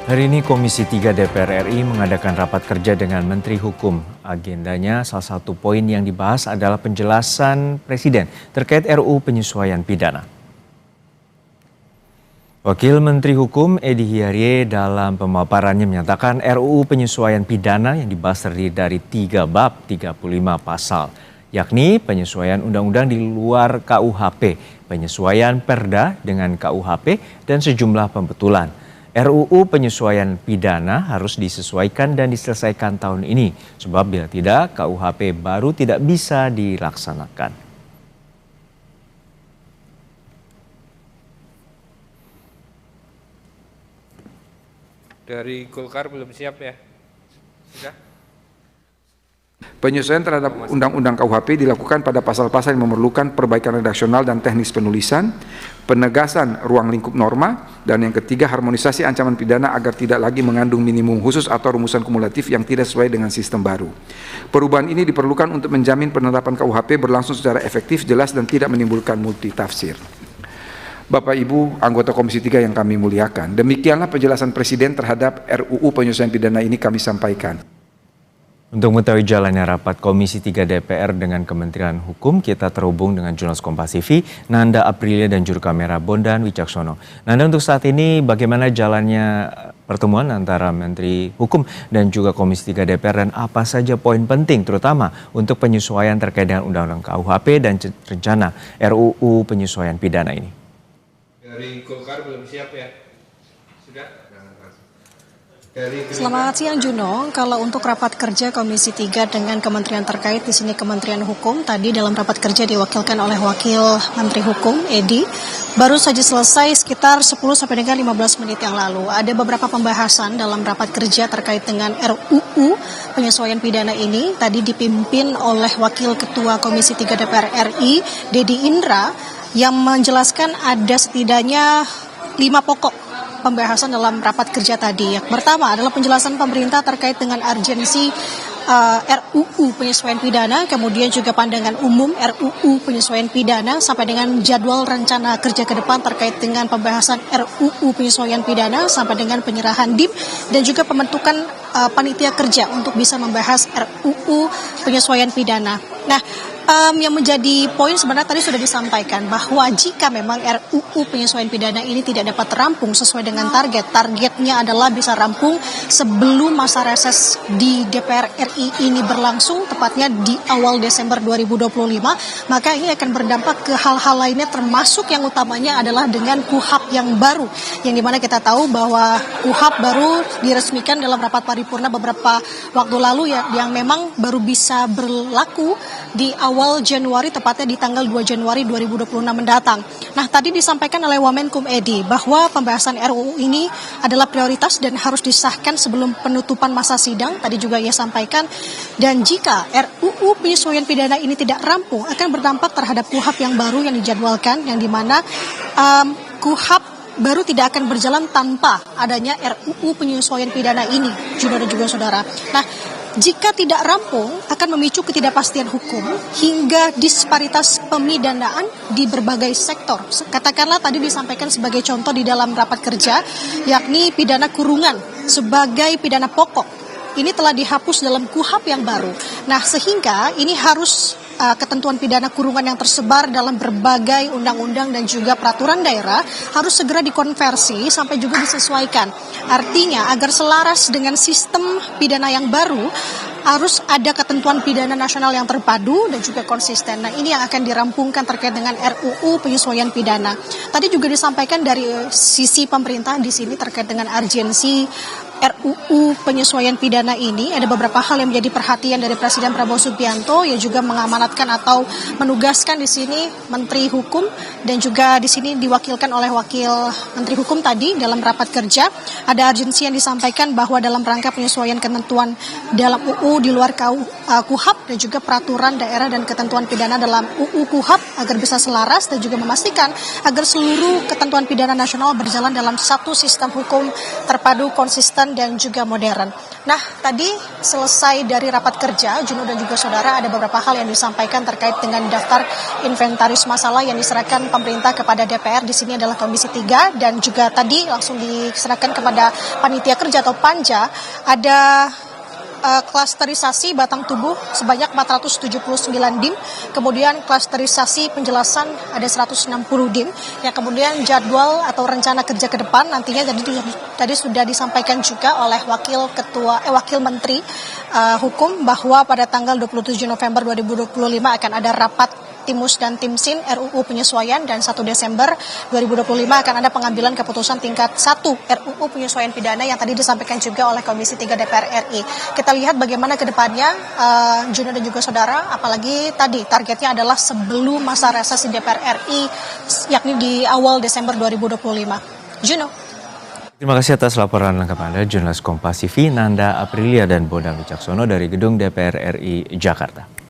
Hari ini Komisi 3 DPR RI mengadakan rapat kerja dengan Menteri Hukum. Agendanya salah satu poin yang dibahas adalah penjelasan Presiden terkait RUU penyesuaian pidana. Wakil Menteri Hukum Edi Hiarie dalam pemaparannya menyatakan RUU penyesuaian pidana yang dibahas terdiri dari 3 bab 35 pasal, yakni penyesuaian undang-undang di luar KUHP, penyesuaian Perda dengan KUHP, dan sejumlah pembetulan. RUU penyesuaian pidana harus disesuaikan dan diselesaikan tahun ini, sebab bila tidak, KUHP baru tidak bisa dilaksanakan. Dari Golkar belum siap ya? Sudah? Penyesuaian terhadap Undang-Undang KUHP dilakukan pada pasal-pasal yang memerlukan perbaikan redaksional dan teknis penulisan, penegasan ruang lingkup norma, dan yang ketiga harmonisasi ancaman pidana agar tidak lagi mengandung minimum khusus atau rumusan kumulatif yang tidak sesuai dengan sistem baru. Perubahan ini diperlukan untuk menjamin penerapan KUHP berlangsung secara efektif, jelas, dan tidak menimbulkan multitafsir. Bapak Ibu anggota Komisi 3 yang kami muliakan, demikianlah penjelasan Presiden terhadap RUU penyesuaian pidana ini kami sampaikan. Untuk mengetahui jalannya rapat Komisi 3 DPR dengan Kementerian Hukum, kita terhubung dengan jurnalis Kompas TV, Nanda Aprilia dan juru kamera Bondan Wicaksono. Nanda, untuk saat ini bagaimana jalannya pertemuan antara Menteri Hukum dan juga Komisi 3 DPR dan apa saja poin penting terutama untuk penyesuaian terkait dengan Undang-Undang KUHP dan rencana RUU penyesuaian pidana ini? Dari Golkar belum siap ya? Sudah? Selamat siang Juno. Kalau untuk rapat kerja Komisi 3 dengan kementerian terkait, di sini Kementerian Hukum, tadi dalam rapat kerja diwakilkan oleh Wakil Menteri Hukum Edi, baru saja selesai sekitar 10 sampai dengan 15 menit yang lalu. Ada beberapa pembahasan dalam rapat kerja terkait dengan RUU penyesuaian pidana ini, tadi dipimpin oleh Wakil Ketua Komisi 3 DPR RI, Dedi Indra, yang menjelaskan ada setidaknya 5 pokok pembahasan dalam rapat kerja tadi. Yang pertama adalah penjelasan pemerintah terkait dengan urgensi RUU penyesuaian pidana, kemudian juga pandangan umum RUU penyesuaian pidana sampai dengan jadwal rencana kerja ke depan terkait dengan pembahasan RUU penyesuaian pidana sampai dengan penyerahan DIP dan juga pembentukan panitia kerja untuk bisa membahas RUU penyesuaian pidana. Nah, yang menjadi poin sebenarnya tadi sudah disampaikan bahwa jika memang RUU penyesuaian pidana ini tidak dapat terampung sesuai dengan targetnya adalah bisa rampung sebelum masa reses di DPR RI ini berlangsung, tepatnya di awal Desember 2025, maka ini akan berdampak ke hal-hal lainnya, termasuk yang utamanya adalah dengan KUHP yang baru, yang dimana kita tahu bahwa KUHP baru diresmikan dalam rapat paripurna beberapa waktu lalu yang memang baru bisa berlaku di awal Januari, tepatnya di tanggal 2 Januari 2026 mendatang. Nah, tadi disampaikan oleh Wamenkum Edi bahwa pembahasan RUU ini adalah prioritas dan harus disahkan sebelum penutupan masa sidang. Tadi juga ia sampaikan, dan jika RUU penyesuaian pidana ini tidak rampung akan berdampak terhadap KUHP yang baru yang dijadwalkan, yang dimana KUHP baru tidak akan berjalan tanpa adanya RUU penyesuaian pidana ini, Juno dan juga saudara. Nah, jika tidak rampung akan memicu ketidakpastian hukum hingga disparitas pemidanaan di berbagai sektor. Katakanlah tadi disampaikan sebagai contoh di dalam rapat kerja, yakni pidana kurungan sebagai pidana pokok. Ini telah dihapus dalam KUHP yang baru. Nah, sehingga ini harus ketentuan pidana kurungan yang tersebar dalam berbagai undang-undang dan juga peraturan daerah harus segera dikonversi sampai juga disesuaikan. Artinya agar selaras dengan sistem pidana yang baru harus ada ketentuan pidana nasional yang terpadu dan juga konsisten. Nah, ini yang akan dirampungkan terkait dengan RUU penyesuaian pidana. Tadi juga disampaikan dari sisi pemerintah di sini terkait dengan urgensi RUU penyesuaian pidana ini, ada beberapa hal yang menjadi perhatian dari Presiden Prabowo Subianto yang juga mengamanatkan atau menugaskan di sini Menteri Hukum, dan juga di sini diwakilkan oleh Wakil Menteri Hukum tadi dalam rapat kerja. Ada urgensi yang disampaikan bahwa dalam rangka penyesuaian ketentuan dalam UU di luar KUHP dan juga peraturan daerah dan ketentuan pidana dalam UU KUHP agar bisa selaras, dan juga memastikan agar seluruh ketentuan pidana nasional berjalan dalam satu sistem hukum terpadu, konsisten, dan juga modern. Nah, tadi selesai dari rapat kerja, Juno dan juga saudara, ada beberapa hal yang disampaikan terkait dengan daftar inventaris masalah yang diserahkan pemerintah kepada DPR. Di sini adalah Komisi 3 dan juga tadi langsung diserahkan kepada Panitia Kerja atau Panja. Ada klasterisasi batang tubuh sebanyak 479 dim, kemudian klasterisasi penjelasan ada 160 dim, yang kemudian jadwal atau rencana kerja ke depan nantinya tadi sudah disampaikan juga oleh Wakil Menteri Hukum bahwa pada tanggal 27 November 2025 akan ada rapat Timus dan Timsin RUU penyesuaian, dan 1 Desember 2025 akan ada pengambilan keputusan tingkat 1 RUU penyesuaian pidana yang tadi disampaikan juga oleh Komisi 3 DPR RI. Kita lihat bagaimana ke depannya, Juno dan juga saudara, apalagi tadi targetnya adalah sebelum masa reses di DPR RI, yakni di awal Desember 2025. Juno. Terima kasih atas laporan lengkap Anda, jurnalis Kompas TV Nanda Aprilia dan Bondan Wicaksono dari Gedung DPR RI Jakarta.